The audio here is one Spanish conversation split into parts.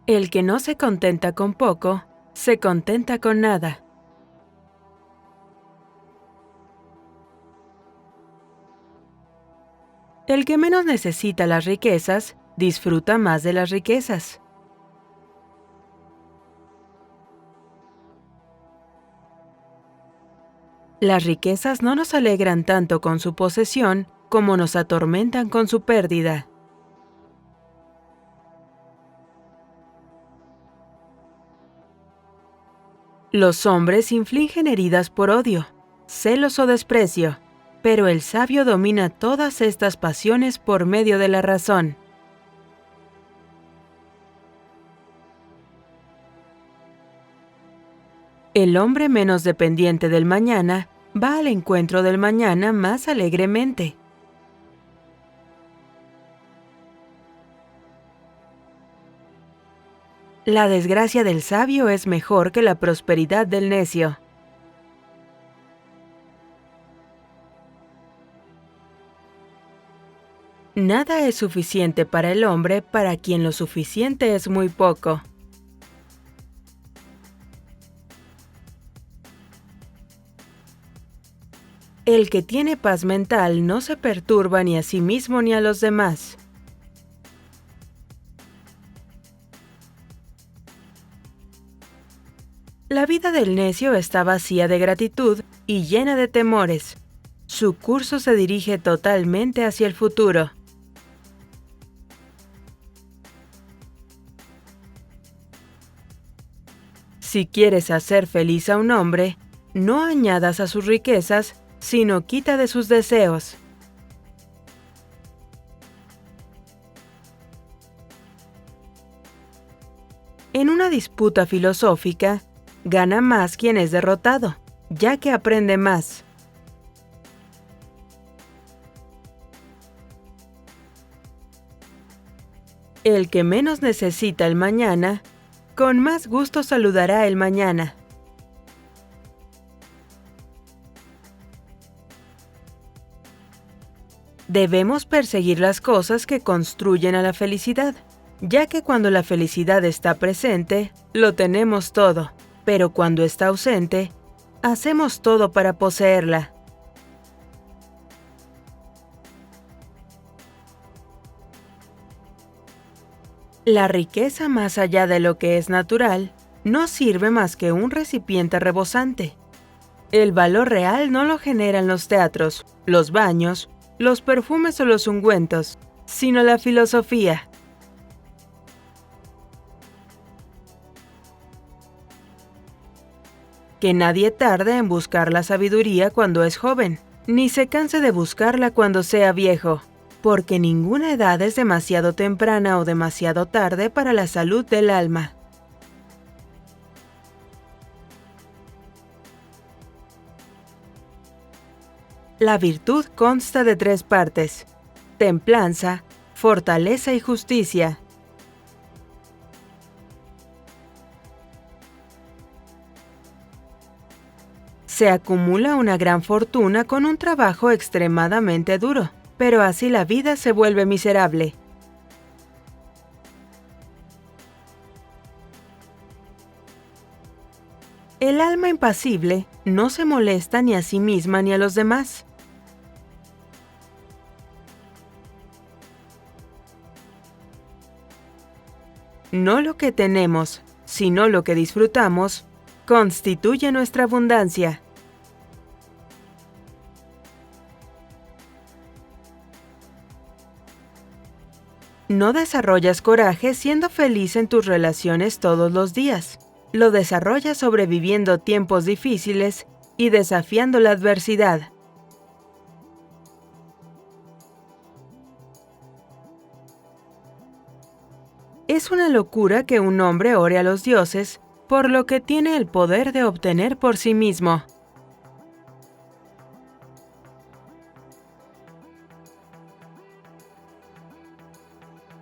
El que no se contenta con poco, se contenta con nada. El que menos necesita las riquezas, disfruta más de las riquezas. Las riquezas no nos alegran tanto con su posesión como nos atormentan con su pérdida. Los hombres infligen heridas por odio, celos o desprecio, pero el sabio domina todas estas pasiones por medio de la razón. El hombre menos dependiente del mañana va al encuentro del mañana más alegremente. La desgracia del sabio es mejor que la prosperidad del necio. Nada es suficiente para el hombre para quien lo suficiente es muy poco. El que tiene paz mental no se perturba ni a sí mismo ni a los demás. La vida del necio está vacía de gratitud y llena de temores. Su curso se dirige totalmente hacia el futuro. Si quieres hacer feliz a un hombre, no añadas a sus riquezas, sino quita de sus deseos. En una disputa filosófica, gana más quien es derrotado, ya que aprende más. El que menos necesita el mañana, con más gusto saludará el mañana. Debemos perseguir las cosas que construyen a la felicidad, ya que cuando la felicidad está presente, lo tenemos todo, pero cuando está ausente, hacemos todo para poseerla. La riqueza más allá de lo que es natural no sirve más que un recipiente rebosante. El valor real no lo generan los teatros, los baños, los perfumes o los ungüentos, sino la filosofía. Que nadie tarde en buscar la sabiduría cuando es joven, ni se canse de buscarla cuando sea viejo, porque ninguna edad es demasiado temprana o demasiado tarde para la salud del alma. La virtud consta de 3 partes: templanza, fortaleza y justicia. Se acumula una gran fortuna con un trabajo extremadamente duro, pero así la vida se vuelve miserable. El alma impasible no se molesta ni a sí misma ni a los demás. No lo que tenemos, sino lo que disfrutamos, constituye nuestra abundancia. No desarrollas coraje siendo feliz en tus relaciones todos los días. Lo desarrollas sobreviviendo tiempos difíciles y desafiando la adversidad. Es una locura que un hombre ore a los dioses por lo que tiene el poder de obtener por sí mismo.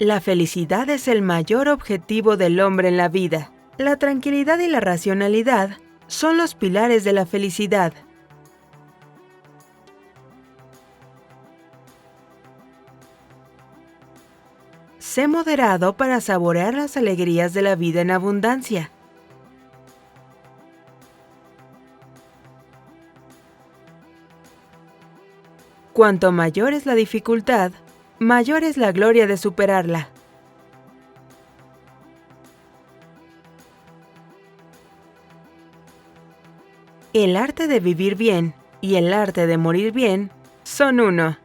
La felicidad es el mayor objetivo del hombre en la vida. La tranquilidad y la racionalidad son los pilares de la felicidad. Sé moderado para saborear las alegrías de la vida en abundancia. Cuanto mayor es la dificultad, mayor es la gloria de superarla. El arte de vivir bien y el arte de morir bien son uno.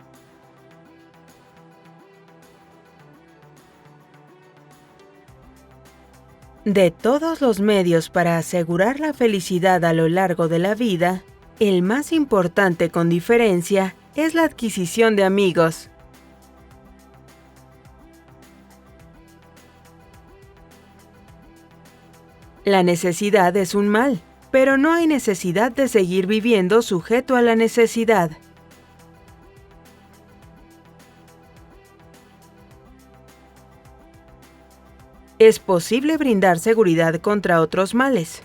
De todos los medios para asegurar la felicidad a lo largo de la vida, el más importante con diferencia es la adquisición de amigos. La necesidad es un mal, pero no hay necesidad de seguir viviendo sujeto a la necesidad. Es posible brindar seguridad contra otros males,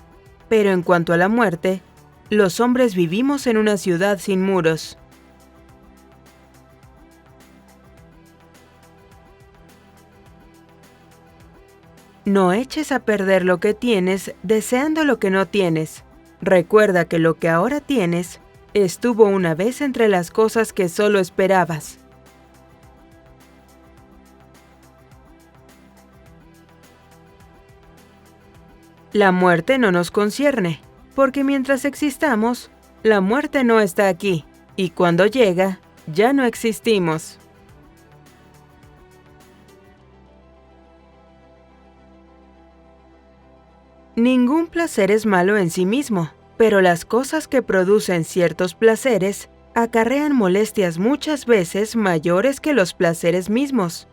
pero en cuanto a la muerte, los hombres vivimos en una ciudad sin muros. No eches a perder lo que tienes deseando lo que no tienes. Recuerda que lo que ahora tienes estuvo una vez entre las cosas que solo esperabas. La muerte no nos concierne, porque mientras existamos, la muerte no está aquí, y cuando llega, ya no existimos. Ningún placer es malo en sí mismo, pero las cosas que producen ciertos placeres acarrean molestias muchas veces mayores que los placeres mismos.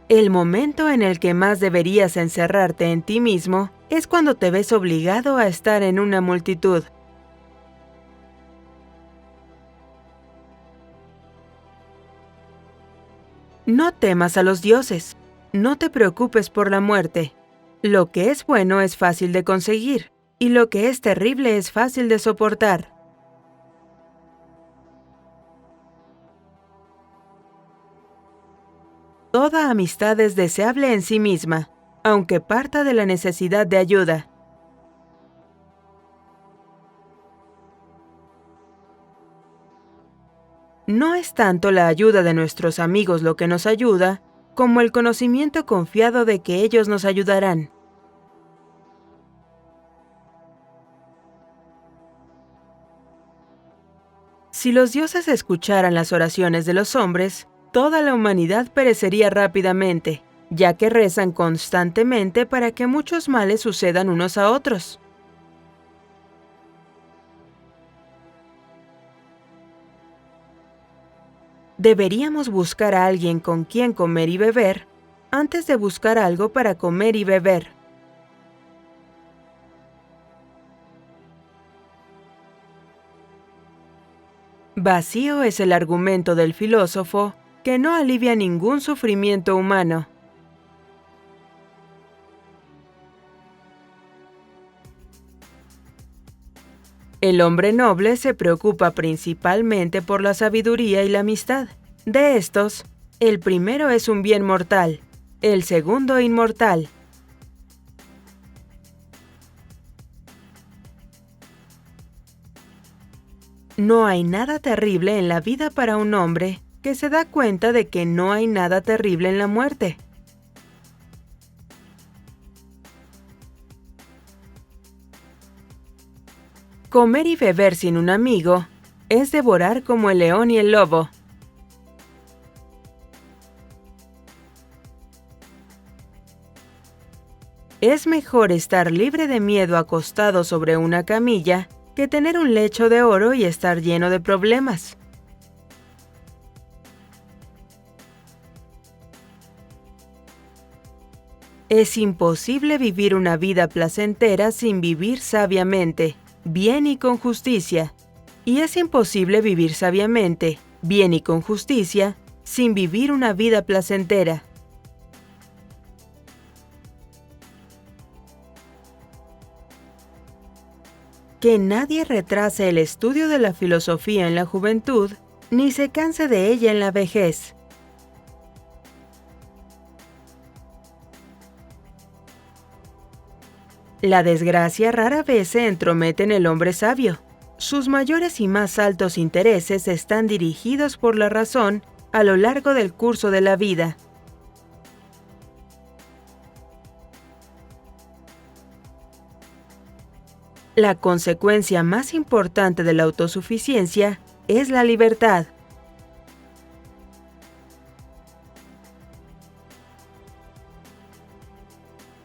El momento en el que más deberías encerrarte en ti mismo es cuando te ves obligado a estar en una multitud. No temas a los dioses, no te preocupes por la muerte. Lo que es bueno es fácil de conseguir, y lo que es terrible es fácil de soportar. Toda amistad es deseable en sí misma, aunque parta de la necesidad de ayuda. No es tanto la ayuda de nuestros amigos lo que nos ayuda, como el conocimiento confiado de que ellos nos ayudarán. Si los dioses escucharan las oraciones de los hombres, toda la humanidad perecería rápidamente, ya que rezan constantemente para que muchos males sucedan unos a otros. Deberíamos buscar a alguien con quien comer y beber, antes de buscar algo para comer y beber. Vacío es el argumento del filósofo que no alivia ningún sufrimiento humano. El hombre noble se preocupa principalmente por la sabiduría y la amistad. De estos, el primero es un bien mortal, el segundo inmortal. No hay nada terrible en la vida para un hombre que se da cuenta de que no hay nada terrible en la muerte. Comer y beber sin un amigo es devorar como el león y el lobo. Es mejor estar libre de miedo acostado sobre una camilla que tener un lecho de oro y estar lleno de problemas. Es imposible vivir una vida placentera sin vivir sabiamente, bien y con justicia. Y es imposible vivir sabiamente, bien y con justicia, sin vivir una vida placentera. que nadie retrase el estudio de la filosofía en la juventud, ni se canse de ella en la vejez. La desgracia rara vez se entromete en el hombre sabio. Sus mayores y más altos intereses están dirigidos por la razón a lo largo del curso de la vida. La consecuencia más importante de la autosuficiencia es la libertad.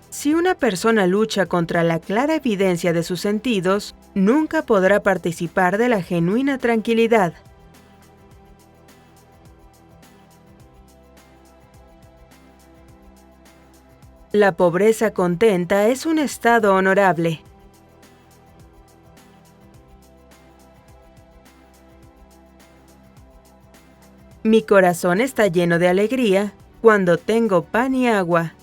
Si una persona lucha contra la clara evidencia de sus sentidos, nunca podrá participar de la genuina tranquilidad. La pobreza contenta es un estado honorable. Mi corazón está lleno de alegría cuando tengo pan y agua.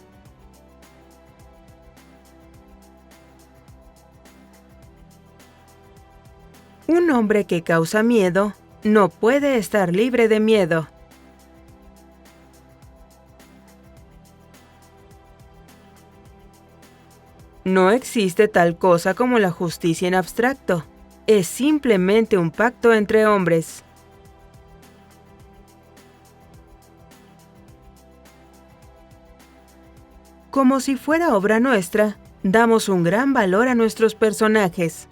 Un hombre que causa miedo no puede estar libre de miedo. No existe tal cosa como la justicia en abstracto. Es simplemente un pacto entre hombres. Como si fuera obra nuestra, damos un gran valor a nuestros personajes.